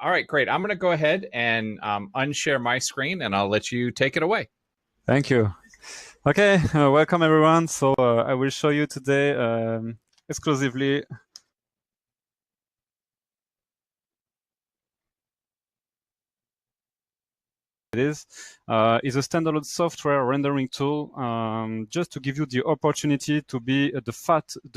All right, great. I'm going to go ahead and unshare my screen, and I'll let you take it away. Thank you. Okay, welcome everyone. So I will show you today exclusively is a standalone software rendering tool, just to give you the opportunity to be the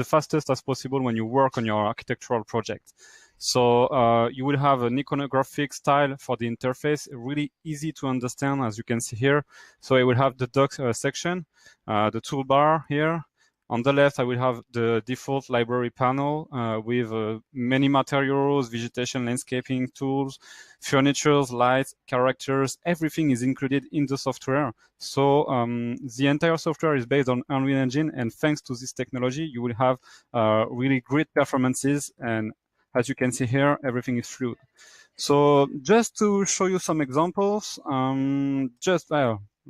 fastest as possible when you work on your architectural project. So you will have an iconographic style for the interface, really easy to understand, as you can see here. So it will have the docs section, the toolbar here. On the left, I will have the default library panel with many materials, vegetation, landscaping tools, furnitures, lights, characters. Everything is included in the software. So the entire software is based on Unreal Engine, and thanks to this technology, you will have really great performances. And as you can see here, everything is fluid. So just to show you some examples,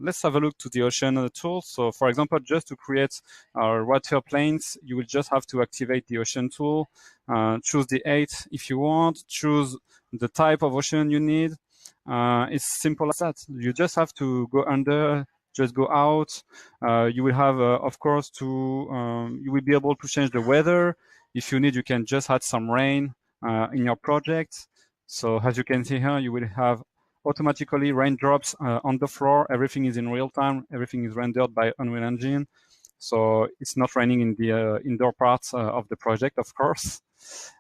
let's have a look to the ocean tool. So for example, just to create water planes, you will just have to activate the ocean tool, choose the 8 if you want, choose the type of ocean you need. It's simple as that. You just have to go under, just go out. You will have, of course, you will be able to change the weather. If you need, you can just add some rain in your project. So as you can see here, you will have automatically raindrops on the floor. Everything is in real time. Everything is rendered by Unreal Engine. So it's not raining in the indoor parts of the project, of course.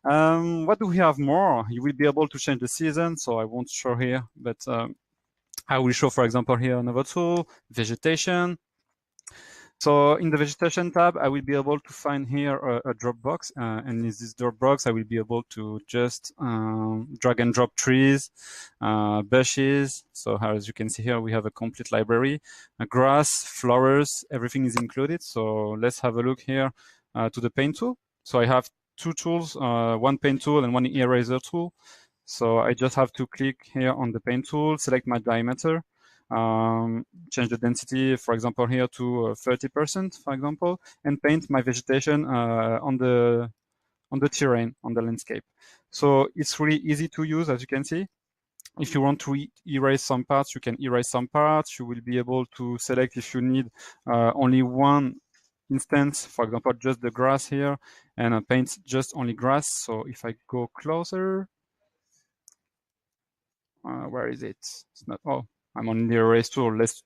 What do we have more? You will be able to change the season. So I won't show here, but I will show, for example, here another tool, vegetation. So in the vegetation tab, I will be able to find here a drop box, and in this drop box, I will be able to just drag and drop trees, bushes. So as you can see here, we have a complete library, grass, flowers, everything is included. So let's have a look here to the paint tool. So I have two tools, one paint tool and one eraser tool. So I just have to click here on the paint tool, select my diameter, change the density, for example, here to 30%, for example, and paint my vegetation on the terrain, on the landscape. So it's really easy to use, as you can see. If you want to erase some parts, you can erase some parts. You will be able to select if you need only one instance, for example, just the grass here, and paint just only grass. So if I go closer, where is it? It's not, oh, I'm on the erase tool. Let's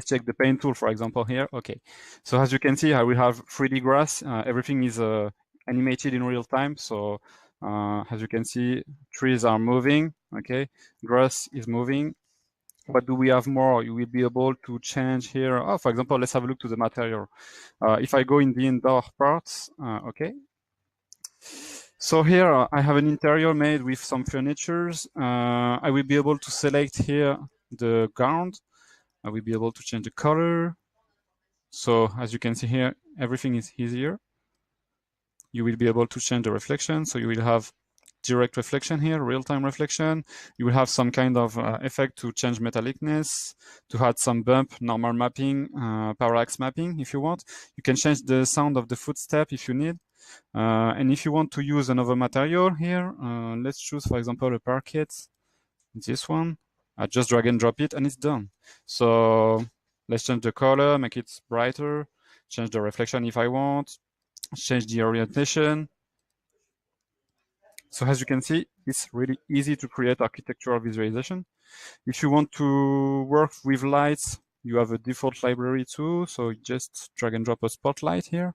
check the paint tool, for example, here. Okay, so as you can see, I will have 3D grass. Everything is animated in real time. So as you can see, trees are moving. Okay, grass is moving. What do we have more? You will be able to change here. Oh, for example, let's have a look to the material. If I go in the indoor parts, okay. So here I have an interior made with some furnitures. I will be able to select here the ground. I will be able to change the color. So as you can see here, everything is easier. You will be able to change the reflection. So you will have direct reflection here, real-time reflection. You will have some kind of effect to change metallicness, to add some bump, normal mapping, parallax mapping if you want. You can change the sound of the footstep if you need. And if you want to use another material here, let's choose, for example, a parquet, this one. I just drag and drop it and it's done. So let's change the color, make it brighter, change the reflection if I want, change the orientation. So as you can see, it's really easy to create architectural visualization. If you want to work with lights, you have a default library too. So just drag and drop a spotlight here.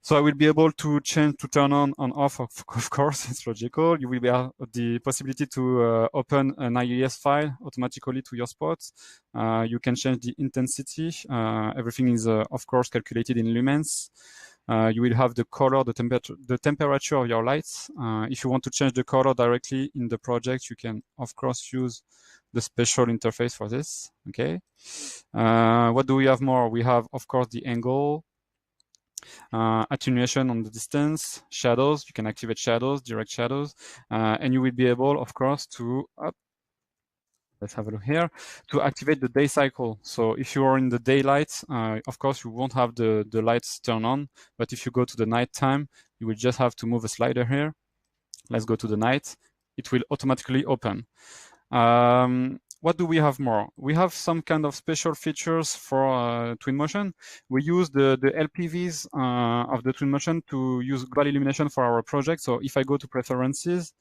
So I will be able to change, to turn on and off, of course, it's logical. You will have the possibility to open an IES file automatically to your spots. You can change the intensity. Everything is, of course, calculated in lumens. You will have the color, the temperature of your lights. If you want to change the color directly in the project, you can, of course, use the special interface for this, okay? What do we have more? We have, of course, the angle, attenuation on the distance, shadows. You can activate shadows, direct shadows, and you will be able, of course, to let's have a look here, to activate the day cycle. So if you are in the daylight, of course, you won't have the lights turn on, but if you go to the night time, you will just have to move a slider here. Let's go to the night. it will automatically open. What do we have more? We have some kind of special features for Twinmotion. We use the LPVs of the Twinmotion to use global illumination for our project. So if I go to preferences,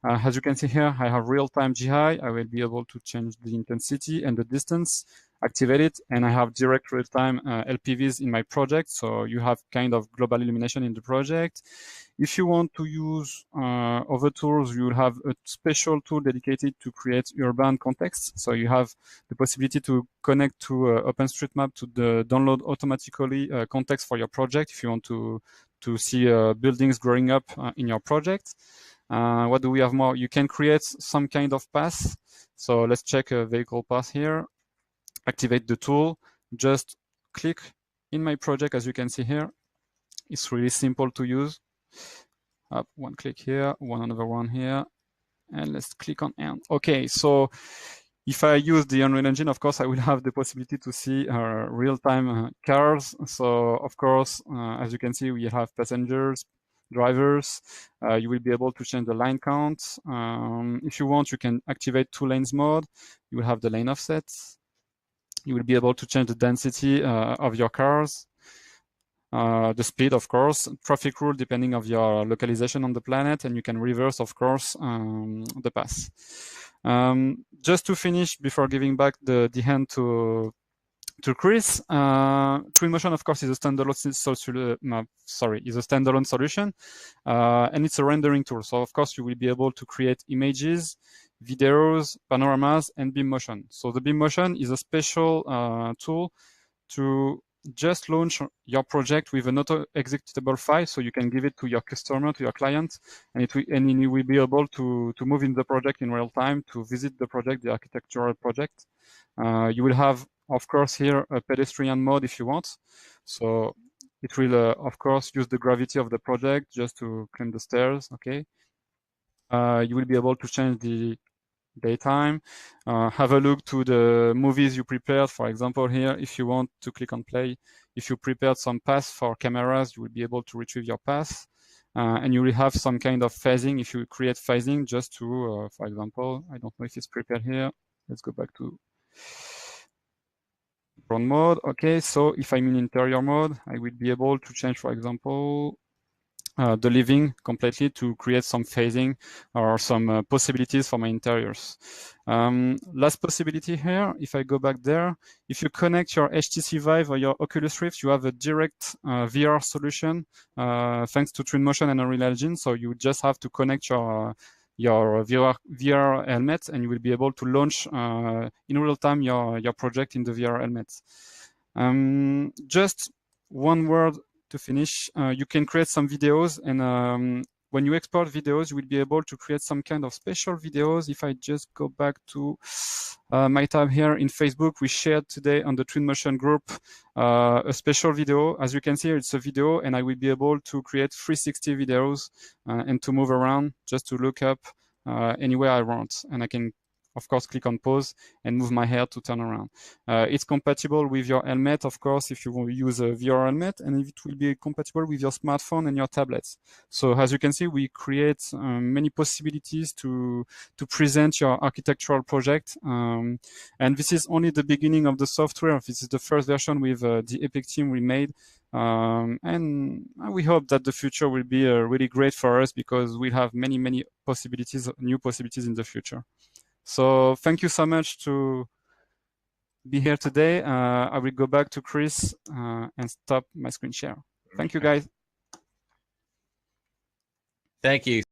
as you can see here, I have real-time GI. I will be able to change the intensity and the distance, activate it, and I have direct real-time LPVs in my project. So you have kind of global illumination in the project. If you want to use other tools, you will have a special tool dedicated to create urban context. So you have the possibility to connect to OpenStreetMap to download automatically context for your project if you want to see buildings growing up in your project. What do we have more? You can create some kind of path. So let's check a vehicle path here. Activate the tool. Just click in my project, as you can see here. It's really simple to use. Up, one click here, another one here, and let's click on end. Okay, so if I use the Unreal Engine, of course, I will have the possibility to see real-time cars. So, of course, as you can see, we have passengers, drivers. You will be able to change the line count. If you want, you can activate 2 lanes mode. You will have the lane offsets. You will be able to change the density of your cars. The speed, of course, traffic rule depending of your localization on the planet, and you can reverse, of course, the path. Just to finish before giving back the hand to Chris, Twinmotion, of course, is a standalone solution, and it's a rendering tool. So, of course, you will be able to create images, videos, panoramas, and beam motion. So the beam motion is a special tool to just launch your project with an auto executable file, so you can give it to your customer, to your client, and you will be able to move in the project in real time, to visit the project, the architectural project. You will have, of course, here a pedestrian mode if you want. So it will, of course, use the gravity of the project just to climb the stairs. Okay. You will be able to change the daytime, have a look to the movies you prepared. For example, here, if you want to click on play, if you prepared some paths for cameras, you will be able to retrieve your path. And you will have some kind of phasing if you create phasing just to, for example, I don't know if it's prepared here. Let's go back to drone mode. Okay, so if I'm in interior mode, I will be able to change, for example, the living completely to create some phasing or some possibilities for my interiors. Last possibility here, if I go back there, if you connect your HTC Vive or your Oculus Rift, you have a direct VR solution thanks to Twinmotion and Unreal Engine. So you just have to connect your VR helmet, and you will be able to launch in real time your project in the VR helmet. Just one word to finish, you can create some videos, and when you export videos, you will be able to create some kind of special videos. If I just go back to my tab here in Facebook, we shared today on the Twinmotion group a special video. As you can see, it's a video, and I will be able to create 360 videos and to move around just to look up anywhere I want. And I can, of course, click on pause and move my hair to turn around. It's compatible with your helmet, of course, if you want to use a VR helmet, and it will be compatible with your smartphone and your tablets. So as you can see, we create many possibilities to present your architectural project. And this is only the beginning of the software. This is the first version with the Epic team we made. And we hope that the future will be really great for us, because we have many possibilities, new possibilities in the future. So thank you so much to be here today. I will go back to Chris and stop my screen share. Thank you, guys. Thank you.